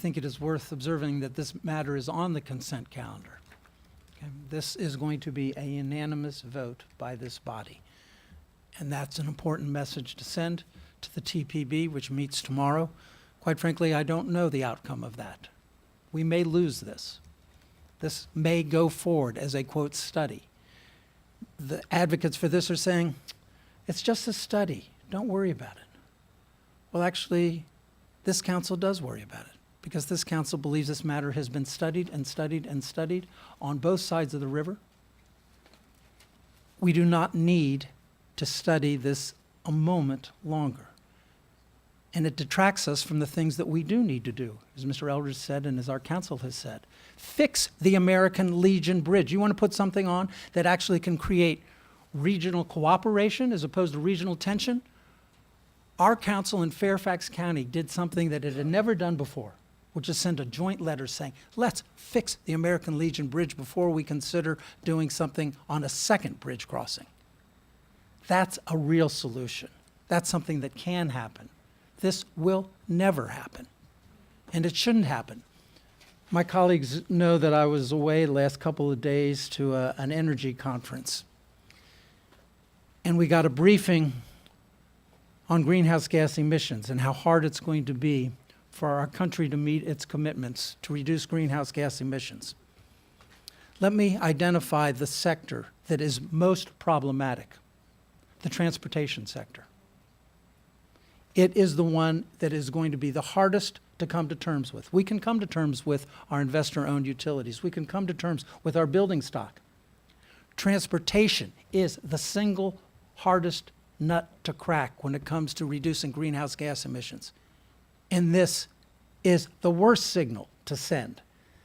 think it is worth observing that this matter is on the consent calendar. Okay? This is going to be a unanimous vote by this body. And that's an important message to send to the TPB, which meets tomorrow. Quite frankly, I don't know the outcome of that. We may lose this. This may go forward as a, quote, study. The advocates for this are saying, it's just a study. Don't worry about it. Well, actually, this council does worry about it, because this council believes this matter has been studied and studied and studied on both sides of the river. We do not need to study this a moment longer. And it detracts us from the things that we do need to do, as Mr. Eldridge said and as our council has said. Fix the American Legion Bridge. You want to put something on that actually can create regional cooperation as opposed to regional tension? Our council in Fairfax County did something that it had never done before, which is send a joint letter saying, let's fix the American Legion Bridge before we consider doing something on a second bridge crossing. That's a real solution. That's something that can happen. This will never happen, and it shouldn't happen. My colleagues know that I was away the last couple of days to an energy conference, and we got a briefing on greenhouse gas emissions and how hard it's going to be for our country to meet its commitments to reduce greenhouse gas emissions. Let me identify the sector that is most problematic, the transportation sector. It is the one that is going to be the hardest to come to terms with. We can come to terms with our investor-owned utilities. We can come to terms with our building stock. Transportation is the single hardest nut to crack when it comes to reducing greenhouse gas emissions. And this is the worst signal to send,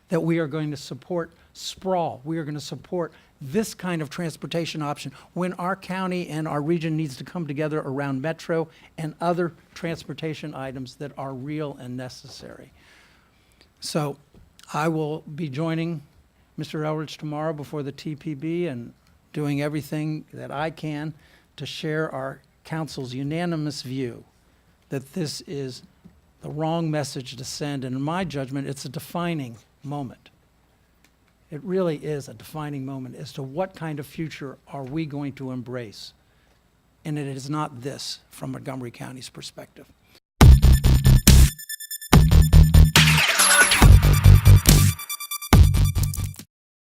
that we are going to support sprawl. We are going to support this kind of transportation option when our county and our region needs to come together around metro and other transportation items that are real and necessary. So I will be joining Mr. Eldridge tomorrow before the TPB and doing everything that I can to share our council's unanimous view that this is the wrong message to send. And in my judgment, it's a defining moment. It really is a defining moment as to what kind of future are we going to embrace. And it is not this from Montgomery County's perspective.